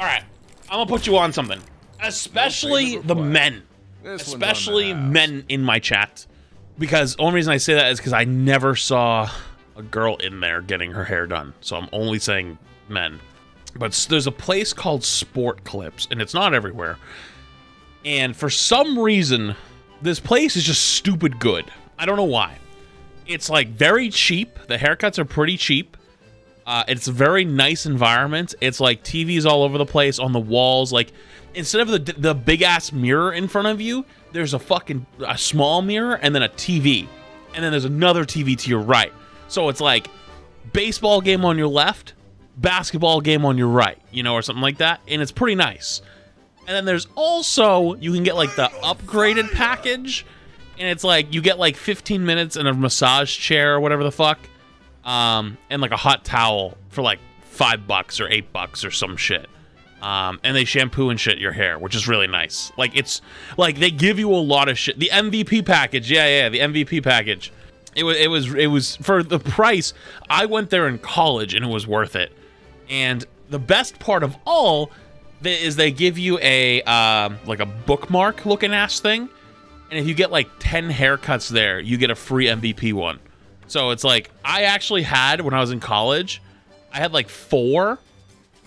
All right, I'm gonna put you on something, especially the men, especially men in my chat, because the only reason I say that is because I never saw a girl in there getting her hair done, so I'm only saying men. But there's a place called Sport Clips, and it's not everywhere. And for some reason, this place is just stupid good. I don't know why. It's like very cheap. The haircuts are pretty cheap. It's a very nice environment. It's like TVs all over the place on the walls. Like instead of the big ass mirror in front of you, there's a small mirror and then a TV. And then there's another TV to your right. So it's like baseball game on your left, basketball game on your right, you know, or something like that. And it's pretty nice. And then there's also, you can get like the upgraded package. And it's like, you get like 15 minutes and a massage chair or whatever the fuck. And like a hot towel for like $5 or $8 or some shit. And they shampoo and shit your hair, which is really nice. Like it's like they give you a lot of shit. The MVP package, yeah, the MVP package. It was for the price. I went there in college and it was worth it. And the best part of all is they give you a like a bookmark looking ass thing. And if you get like 10 haircuts there, you get a free MVP one. So it's like, I actually had, when I was in college, I had like 4,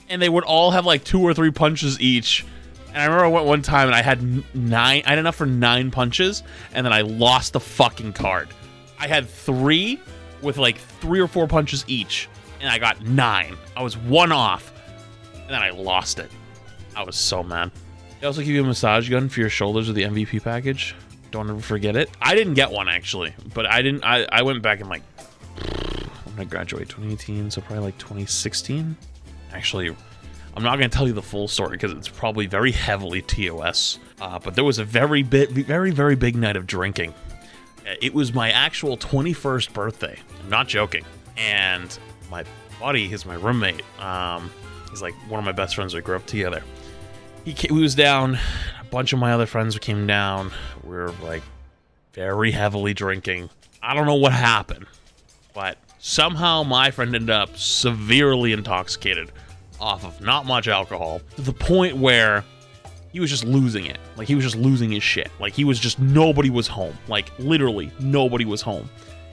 and they would all have like 2 or 3 punches each. And I remember I went one time and I had 9, I had enough for 9 punches, and then I lost the fucking card. I had 3 with like 3 or 4 punches each, and I got 9. I was 1 off, and then I lost it. I was so mad. They also give you a massage gun for your shoulders with the MVP package. Don't ever forget it. I didn't get one actually, but I went back in like, when I graduated 2018, so probably like 2016. Actually, I'm not going to tell you the full story because it's probably very heavily TOS. But there was a very big night of drinking. It was my actual 21st birthday. I'm not joking. And my buddy, he's my roommate. He's like one of my best friends. We grew up together. He was down. A bunch of my other friends came down. We were like very heavily drinking. I don't know what happened, but somehow my friend ended up severely intoxicated off of not much alcohol to the point where he was just losing it. Like he was just losing his shit. Like he was just, nobody was home. Like literally nobody was home.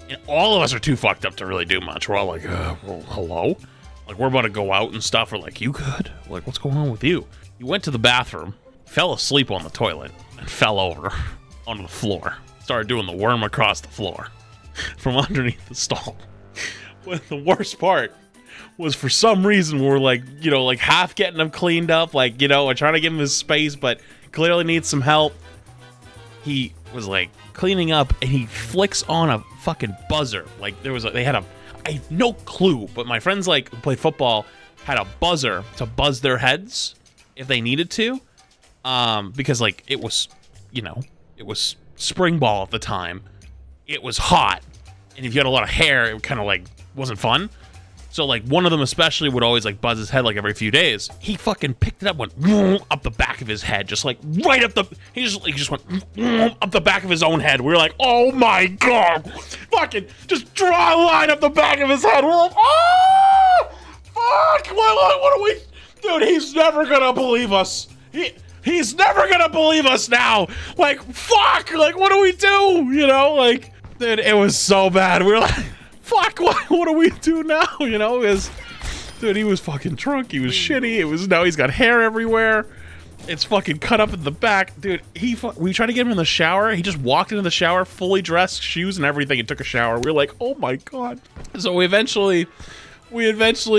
And all of us are too fucked up to really do much. We're all like, well, hello? Like we're about to go out and stuff. We're like, you good? Like what's going on with you? He went to the bathroom, fell asleep on the toilet, and fell over onto the floor. Started doing the worm across the floor from underneath the stall. But the worst part was, for some reason, we're like, you know, like half getting him cleaned up, like, you know, and trying to give him his space, but clearly needs some help. He was like cleaning up and he flicks on a fucking buzzer. Like there was they had I have no clue, but my friends like who play football had a buzzer to buzz their heads if they needed to, because like it was, you know, it was spring ball at the time. It was hot, and if you had a lot of hair, it kind of like wasn't fun. So like one of them especially would always like buzz his head like every few days. He fucking picked it up, went up the back of his head, just like right up the. He just went up the back of his own head. We were like, oh my god, fucking just draw a line up the back of his head. We're like, oh fuck, what are we? Dude, he's never gonna believe us. He's never gonna believe us now. Like, fuck, like, what do we do? You know, like, dude, it was so bad. We were like, fuck, what do we do now? You know, because, dude, he was fucking drunk. He was shitty. Now he's got hair everywhere. It's fucking cut up in the back. Dude, we tried to get him in the shower. He just walked into the shower, fully dressed, shoes and everything, and took a shower. We were like, oh my god. So we eventually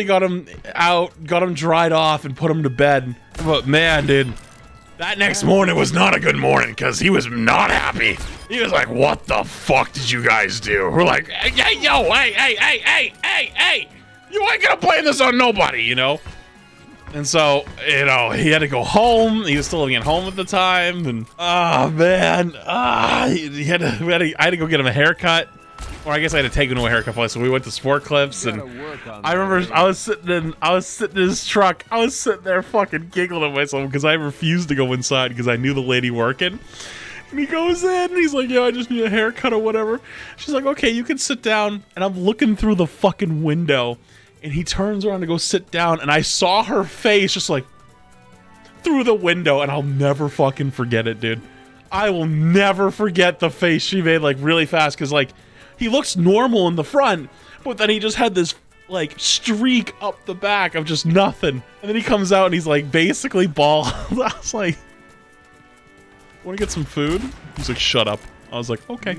got him out, got him dried off, and put him to bed. But man, dude, that next morning was not a good morning, because he was not happy. He was like, what the fuck did you guys do? We're like, hey, yo, hey, you ain't gonna blame this on nobody, you know? And so, you know, he had to go home. He was still living at home at the time, and oh man, I had to go get him a haircut. Or I guess I had to take him to a haircut place, so we went to Sport Clips, and I remember I was sitting in his truck. I was sitting there fucking giggling at myself because I refused to go inside because I knew the lady working. And he goes in, and he's like, yeah, I just need a haircut or whatever. She's like, okay, you can sit down. And I'm looking through the fucking window, and he turns around to go sit down, and I saw her face just like, through the window, and I'll never fucking forget it, dude. I will never forget the face she made, like, really fast, because, like, he looks normal in the front, but then he just had this, like, streak up the back of just nothing. And then he comes out and he's, like, basically bald. I was like, want to get some food? He's like, shut up. I was like, okay.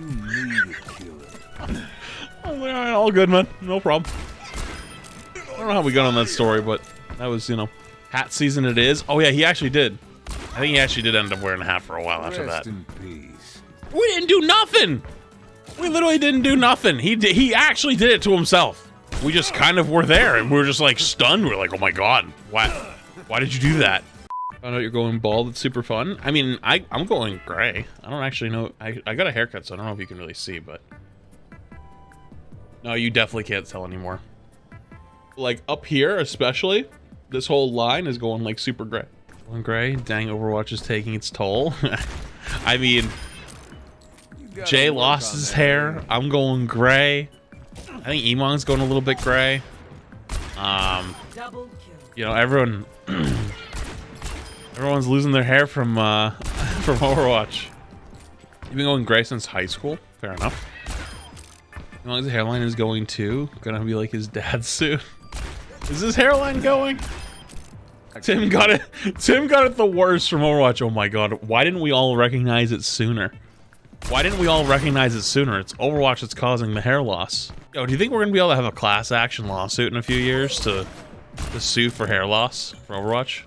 I was like, all right, all good, man. No problem. I don't know how we got on that story, but that was, you know, hat season it is. Oh, yeah, he actually did. I think he actually did end up wearing a hat for a while after that. We didn't do nothing. We literally didn't do nothing. He actually did it to himself. We just kind of were there, and we were just like stunned. We're like, oh my god, why did you do that? Found out you're going bald. It's super fun. I mean, I'm going gray. I don't actually know. I got a haircut, so I don't know if you can really see, but no, you definitely can't tell anymore. Like up here, especially, this whole line is going like super gray. Going gray. Dang, Overwatch is taking its toll. I mean, Jay lost his hair. I'm going gray. I think Emong's going a little bit gray. You know, everyone's losing their hair from Overwatch. You've been going gray since high school. Fair enough. Emong's hairline is going too. Gonna be like his dad soon. Is his hairline going? Tim got it. Tim got it the worst from Overwatch. Oh my god! Why didn't we all recognize it sooner? Why didn't we all recognize it sooner? It's Overwatch that's causing the hair loss. Yo, do you think we're gonna be able to have a class action lawsuit in a few years to sue for hair loss for Overwatch?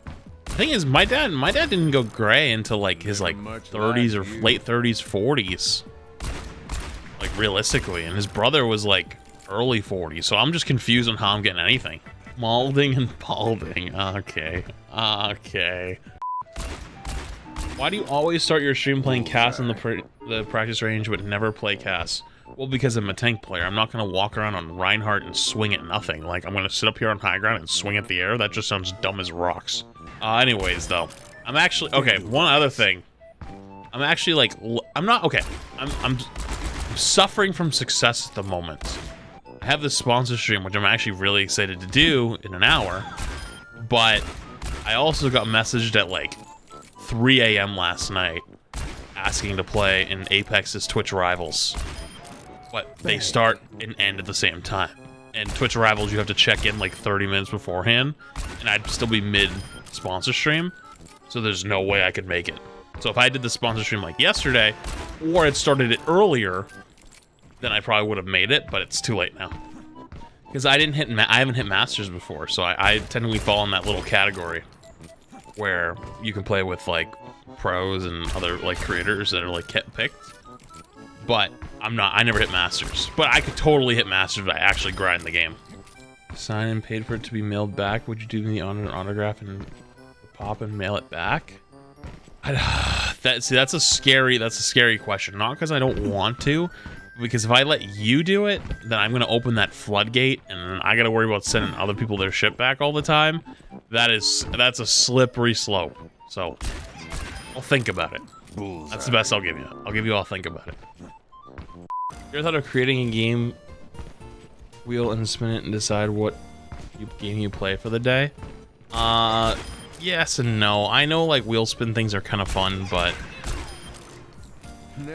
The thing is, my dad didn't go gray until like his like 30s or late 30s, 40s. Like realistically, and his brother was like early 40s. So I'm just confused on how I'm getting anything. Malding and balding. Okay. Okay. Why do you always start your stream playing Cass in the practice range but never play Cass? Well, because I'm a tank player. I'm not going to walk around on Reinhardt and swing at nothing. Like, I'm going to sit up here on high ground and swing at the air. That just sounds dumb as rocks. Anyways, though. I'm actually... Okay, one other thing. I'm actually, like... I'm not... Okay. I'm suffering from success at the moment. I have this sponsor stream, which I'm actually really excited to do in an hour. But I also got messaged at, like, 3 a.m. last night asking to play in Apex's Twitch Rivals. But they start and end at the same time. And Twitch Rivals, you have to check in like 30 minutes beforehand. And I'd still be mid-sponsor stream. So there's no way I could make it. So if I did the sponsor stream like yesterday, or had started it earlier, then I probably would have made it, but it's too late now. Because I haven't hit Masters before, so I technically fall in that little category where you can play with like pros and other like creators that are like picked. But I never hit Masters. But I could totally hit Masters if I actually grind the game. Sign and paid for it to be mailed back. Would you do me an autograph and pop and mail it back? That's a scary question. Not because I don't want to, because if I let you do it, then I'm gonna open that floodgate, and I gotta worry about sending other people their shit back all the time. That's a slippery slope. So I'll think about it. That's the best I'll give you. I'll give you all think about it. You ever thought of creating a game wheel and spin it and decide what game you play for the day? Yes and no. I know like wheel spin things are kind of fun, but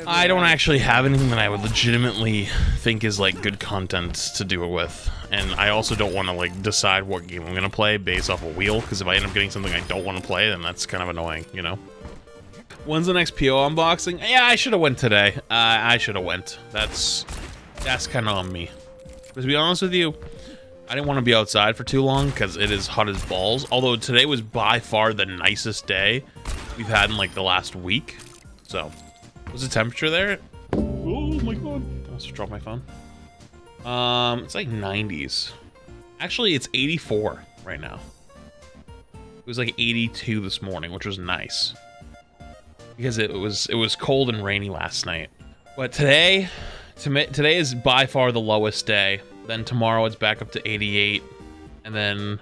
I don't actually have anything that I would legitimately think is like good content to do it with. And I also don't want to like decide what game I'm gonna play based off a wheel, because if I end up getting something I don't want to play, then that's kind of annoying, you know? When's the next PO unboxing? Yeah, I should have went today. I should have went. That's kind of on me. But to be honest with you, I didn't want to be outside for too long because it is hot as balls. Although today was by far the nicest day we've had in like the last week. So, what's the temperature there? Oh my god! I almost dropped my phone. It's like 90s. Actually, it's 84 right now. It was like 82 this morning, which was nice. Because it was cold and rainy last night. But today is by far the lowest day. Then tomorrow it's back up to 88. And then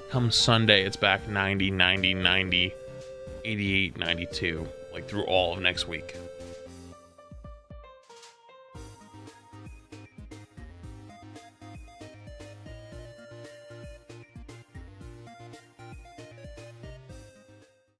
come Sunday it's back 90, 90, 90, 88, 92. Like through all of next week.